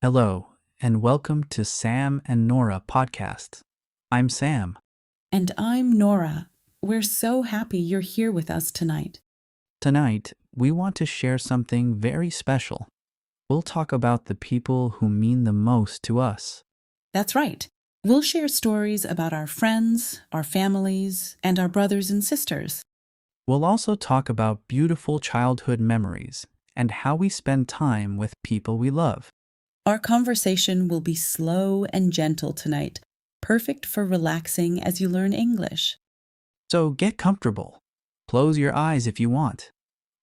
Hello, and welcome to Sam and Nora Podcast. I'm Sam. And I'm Nora. We're so happy you're here with us tonight. Tonight, we want to share something very special. We'll talk about the people who mean the most to us. That's right. We'll share stories about our friends, our families, and our brothers and sisters. We'll also talk about beautiful childhood memories and how we spend time with people we love. Our conversation will be slow and gentle tonight, perfect for relaxing as you learn English. So get comfortable. Close your eyes if you want.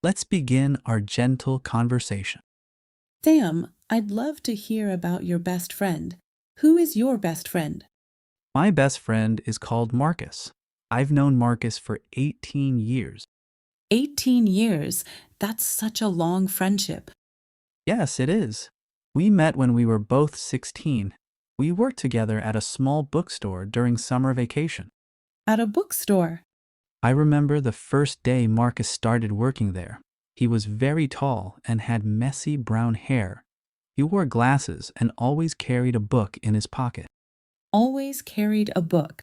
Let's begin our gentle conversation. Sam, I'd love to hear about your best friend. Who is your best friend? My best friend is called Marcus. I've known Marcus for 18 years. 18 years. That's such a long friendship. Yes, it is. We met when we were both 16. We worked together at a small bookstore during summer vacation. At a bookstore. I remember the first day Marcus started working there. He was very tall and had messy brown hair. He wore glasses and always carried a book in his pocket. Always carried a book.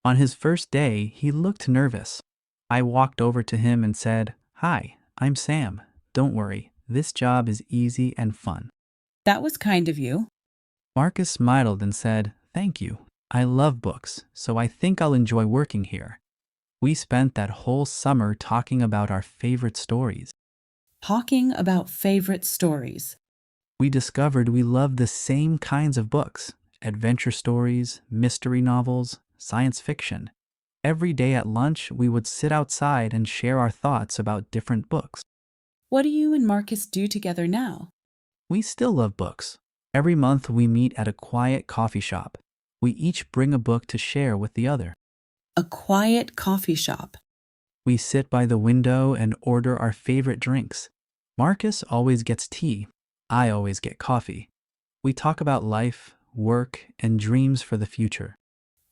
On his first day, he looked nervous. I walked over to him and said, "Hi, I'm Sam. Don't worry, this job is easy and fun." That was kind of you. Marcus smiled and said, "Thank you. I love books, so I think I'll enjoy working here." We spent that whole summer talking about our favorite stories. Talking about favorite stories. We discovered we loved the same kinds of books: adventure stories, mystery novels, science fiction. Every day at lunch, we would sit outside and share our thoughts about different books. What do you and Marcus do together now? We still love books. Every month, we meet at a quiet coffee shop. We each bring a book to share with the other. A quiet coffee shop. We sit by the window and order our favorite drinks. Marcus always gets tea. I always get coffee. We talk about life, work, and dreams for the future.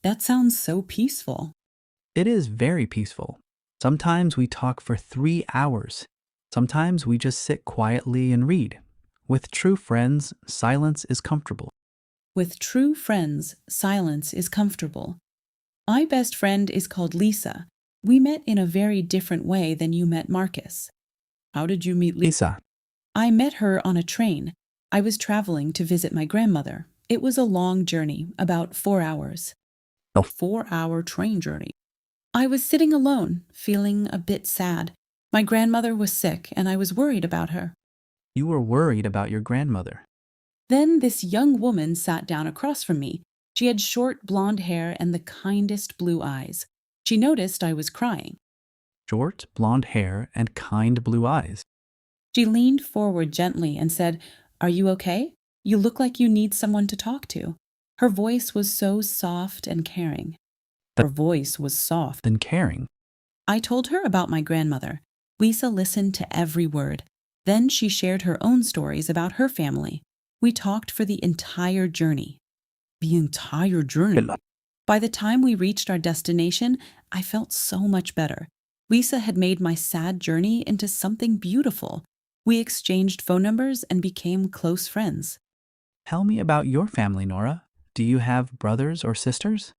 That sounds so peaceful. It is very peaceful. Sometimes we talk for 3 hours. Sometimes we just sit quietly and read. With true friends, silence is comfortable. With true friends, silence is comfortable. My best friend is called Lisa. We met in a very different way than you met Marcus. How did you meet Lisa? Lisa. I met her on a train. I was traveling to visit my grandmother. It was a long journey, about 4 hours. Oh. 4-hour train journey. I was sitting alone, feeling a bit sad. My grandmother was sick, and I was worried about her. You were worried about your grandmother. Then this young woman sat down across from me. She had short blonde hair and the kindest blue eyes. She noticed I was crying. Short, blonde hair and kind blue eyes. She leaned forward gently and said, "Are you okay? You look like you need someone to talk to." Her voice was so soft and caring. Her voice was soft and caring. I told her about my grandmother. Lisa listened to every word. Then she shared her own stories about her family. We talked for the entire journey. The entire journey? By the time we reached our destination, I felt so much better. Lisa had made my sad journey into something beautiful. We exchanged phone numbers and became close friends. Tell me about your family, Nora. Do you have brothers or sisters?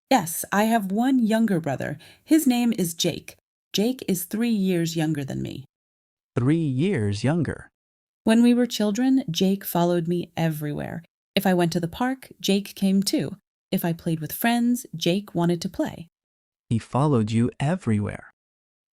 Yes, I have one younger brother. His name is Jake. Jake is 3 years younger than me. 3 years younger. When we were children, Jake followed me everywhere. If I went to the park, Jake came too. If I played with friends, Jake wanted to play. He followed you everywhere.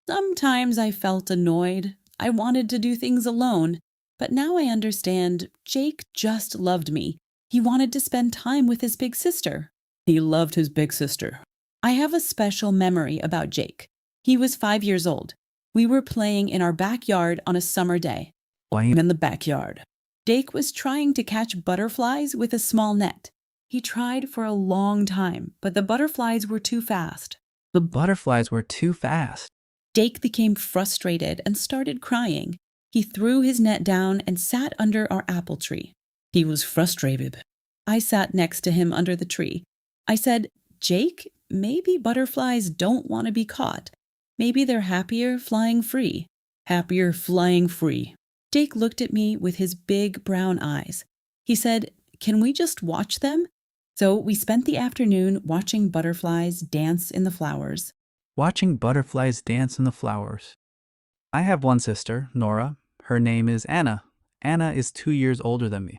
Sometimes I felt annoyed. I wanted to do things alone. But now I understand Jake just loved me. He wanted to spend time with his big sister. He loved his big sister. I have a special memory about Jake. He was 5 years old. We were playing in our backyard on a summer day. Why In the backyard. Jake was trying to catch butterflies with a small net. He tried for a long time, but the butterflies were too fast. the butterflies were too fast? Jake became frustrated and started crying. He threw his net down and sat under our apple tree. He was frustrated. I sat next to him under the tree. I said, "Jake, maybe butterflies don't want to be caught. Maybe they're happier flying free." Happier flying free. Jake looked at me with his big brown eyes. He said, "Can we just watch them?" So we spent the afternoon watching butterflies dance in the flowers. Watching butterflies dance in the flowers. I have one sister, Nora. Her name is Anna. Anna is 2 years older than me.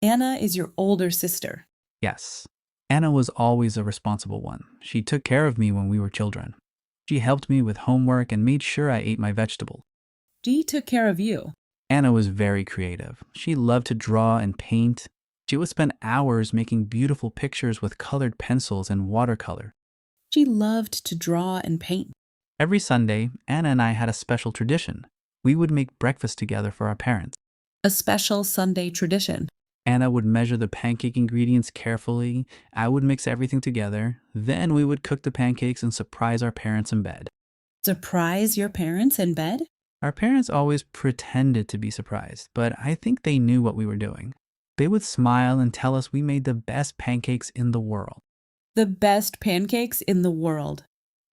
Anna is your older sister. Yes. Anna was always a responsible one. She took care of me when we were children. She helped me with homework and made sure I ate my vegetables. She took care of you. Anna was very creative. She loved to draw and paint. She would spend hours making beautiful pictures with colored pencils and watercolor. She loved to draw and paint. Every Sunday, Anna and I had a special tradition. We would make breakfast together for our parents. A special Sunday tradition. Anna would measure the pancake ingredients carefully. I would mix everything together. Then we would cook the pancakes and surprise our parents in bed. Surprise your parents in bed? Our parents always pretended to be surprised, but I think they knew what we were doing. They would smile and tell us we made the best pancakes in the world. The best pancakes in the world.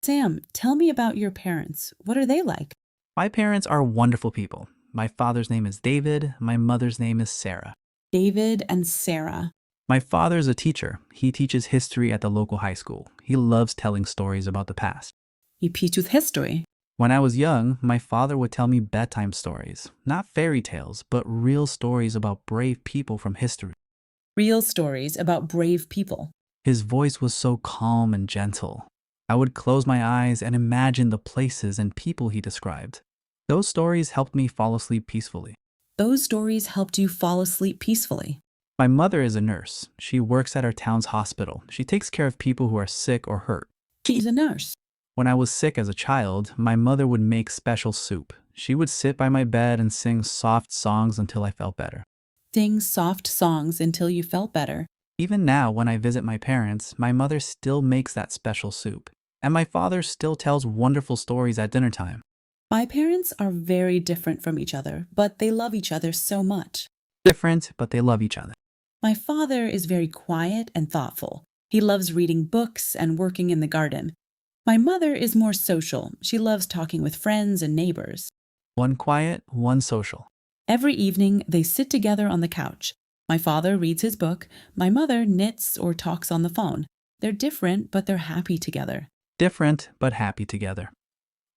Sam, tell me about your parents. What are they like? My parents are wonderful people. My father's name is David. My mother's name is Sarah. David and Sarah. My father is a teacher. He teaches history at the local high school. He loves telling stories about the past. He teaches history. When I was young, my father would tell me bedtime stories. Not fairy tales, but real stories about brave people from history. Real stories about brave people. His voice was so calm and gentle. I would close my eyes and imagine the places and people he described. Those stories helped me fall asleep peacefully. Those stories helped you fall asleep peacefully. My mother is a nurse. She works at our town's hospital. She takes care of people who are sick or hurt. She's a nurse. When I was sick as a child, my mother would make special soup. She would sit by my bed and sing soft songs until I felt better. Sing soft songs until you felt better. Even now, when I visit my parents, my mother still makes that special soup. And my father still tells wonderful stories at dinner time. My parents are very different from each other, but they love each other so much. Different, but they love each other. My father is very quiet and thoughtful. He loves reading books and working in the garden. My mother is more social. She loves talking with friends and neighbors. One quiet, one social. Every evening, they sit together on the couch. My father reads his book. My mother knits or talks on the phone. They're different, but they're happy together. Different, but happy together.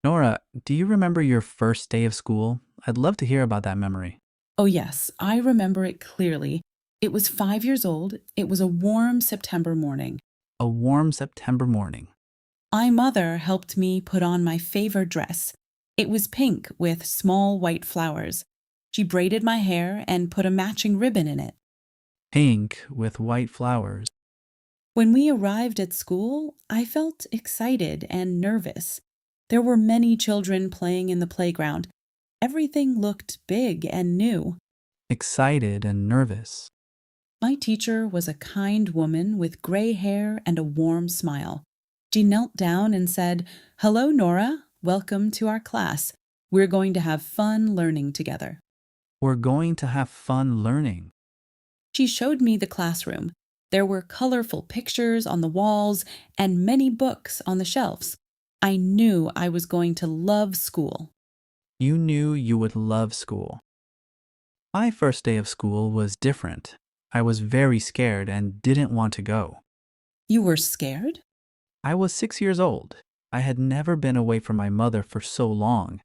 Nora, do you remember your first day of school? I'd love to hear about that memory. Oh yes, I remember it clearly. It was 5 years old. It was a warm September morning. A warm September morning. My mother helped me put on my favorite dress. It was pink with small white flowers. She braided my hair and put a matching ribbon in it. Pink with white flowers. When we arrived at school, I felt excited and nervous. There were many children playing in the playground. Everything looked big and new. Excited and nervous. My teacher was a kind woman with gray hair and a warm smile. She knelt down and said, "Hello, Nora. Welcome to our class. We're going to have fun learning together." We're going to have fun learning. She showed me the classroom. There were colorful pictures on the walls and many books on the shelves. I knew I was going to love school. You knew you would love school. My first day of school was different. I was very scared and didn't want to go. You were scared? I was 6 years old. I had never been away from my mother for so long.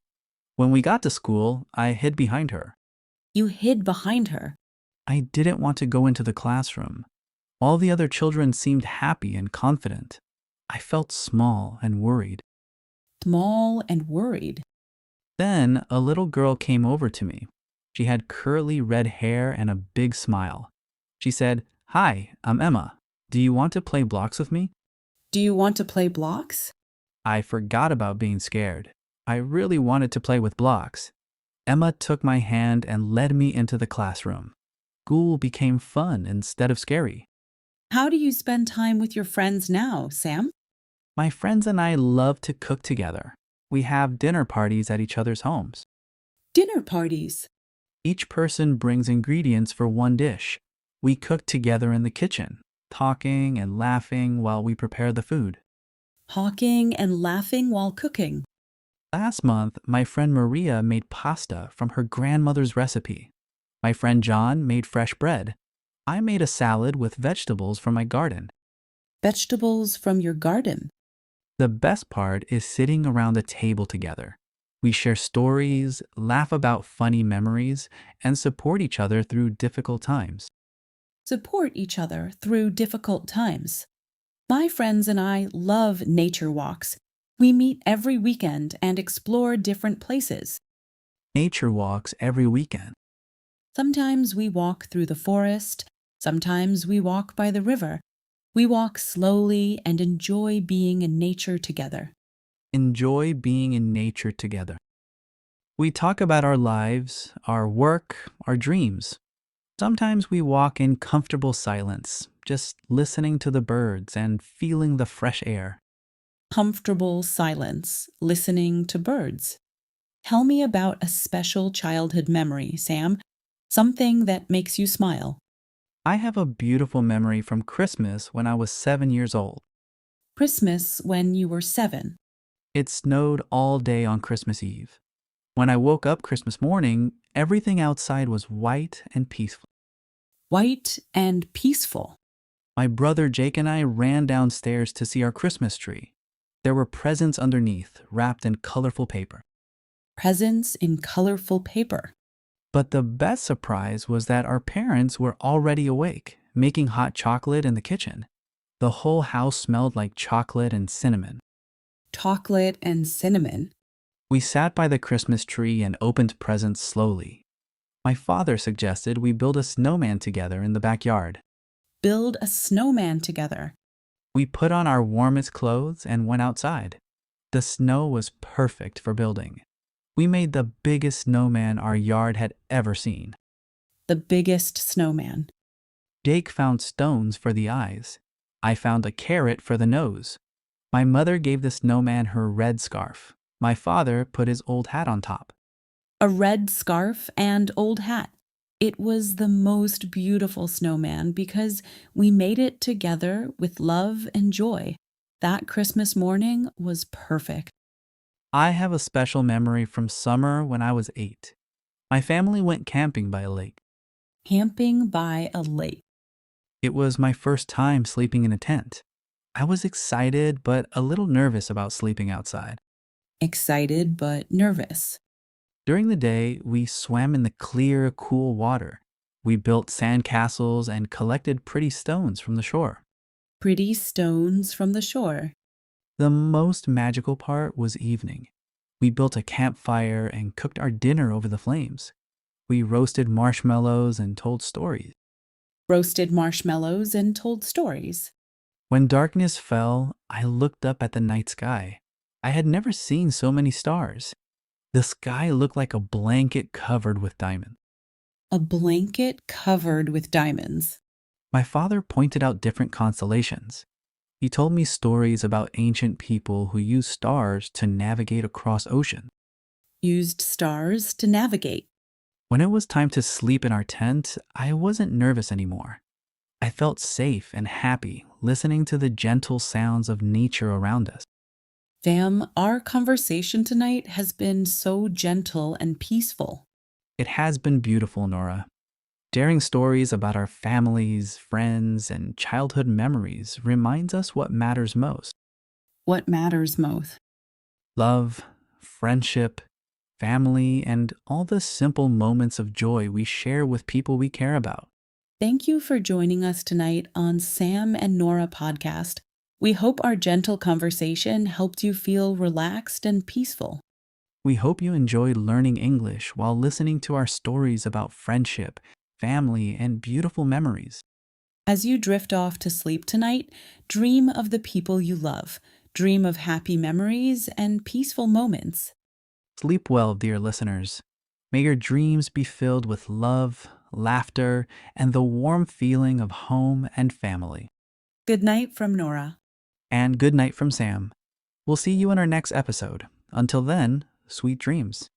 When we got to school, I hid behind her. You hid behind her. I didn't want to go into the classroom. All the other children seemed happy and confident. I felt small and worried. Small and worried. Then a little girl came over to me. She had curly red hair and a big smile. She said, "Hi, I'm Emma. Do you want to play blocks with me?" Do you want to play blocks? I forgot about being scared. I really wanted to play with blocks. Emma took my hand and led me into the classroom. School became fun instead of scary. How do you spend time with your friends now, Sam? My friends and I love to cook together. We have dinner parties at each other's homes. Dinner parties. Each person brings ingredients for one dish. We cook together in the kitchen, talking and laughing while we prepare the food. Talking and laughing while cooking. Last month, my friend Maria made pasta from her grandmother's recipe. My friend John made fresh bread. I made a salad with vegetables from my garden. Vegetables from your garden. The best part is sitting around the table together. We share stories, laugh about funny memories, and support each other through difficult times. Support each other through difficult times. My friends and I love nature walks. We meet every weekend and explore different places. Nature walks every weekend. Sometimes we walk through the forest. Sometimes we walk by the river. We walk slowly and enjoy being in nature together. Enjoy being in nature together. We talk about our lives, our work, our dreams. Sometimes we walk in comfortable silence, just listening to the birds and feeling the fresh air. Comfortable silence, listening to birds. Tell me about a special childhood memory, Sam. Something that makes you smile. I have a beautiful memory from Christmas when I was 7 years old. Christmas when you were 7. It snowed all day on Christmas Eve. When I woke up Christmas morning, everything outside was white and peaceful. White and peaceful. My brother Jake and I ran downstairs to see our Christmas tree. There were presents underneath, wrapped in colorful paper. Presents in colorful paper. But the best surprise was that our parents were already awake, making hot chocolate in the kitchen. The whole house smelled like chocolate and cinnamon. Chocolate and cinnamon. We sat by the Christmas tree and opened presents slowly. My father suggested we build a snowman together in the backyard. Build a snowman together. We put on our warmest clothes and went outside. The snow was perfect for building. We made the biggest snowman our yard had ever seen. The biggest snowman. Jake found stones for the eyes. I found a carrot for the nose. My mother gave the snowman her red scarf. My father put his old hat on top. A red scarf and old hat. It was the most beautiful snowman because we made it together with love and joy. That Christmas morning was perfect. I have a special memory from summer when I was 8. My family went camping by a lake. Camping by a lake. It was my first time sleeping in a tent. I was excited but a little nervous about sleeping outside. Excited but nervous. During the day, we swam in the clear, cool water. We built sand castles and collected pretty stones from the shore. Pretty stones from the shore. The most magical part was evening. We built a campfire and cooked our dinner over the flames. We roasted marshmallows and told stories. Roasted marshmallows and told stories. When darkness fell, I looked up at the night sky. I had never seen so many stars. The sky looked like a blanket covered with diamonds. A blanket covered with diamonds. My father pointed out different constellations. He told me stories about ancient people who used stars to navigate across oceans. Used stars to navigate. When it was time to sleep in our tent, I wasn't nervous anymore. I felt safe and happy listening to the gentle sounds of nature around us. Sam, our conversation tonight has been so gentle and peaceful. It has been beautiful, Nora. Sharing stories about our families, friends, and childhood memories reminds us what matters most. What matters most? Love, friendship, family, and all the simple moments of joy we share with people we care about. Thank you for joining us tonight on Sam and Nora Podcast. We hope our gentle conversation helped you feel relaxed and peaceful. We hope you enjoyed learning English while listening to our stories about friendship, family, and beautiful memories. As you drift off to sleep tonight, dream of the people you love. Dream of happy memories and peaceful moments. Sleep well, dear listeners. May your dreams be filled with love, laughter, and the warm feeling of home and family. Good night from Nora. And good night from Sam. We'll see you in our next episode. Until then, sweet dreams.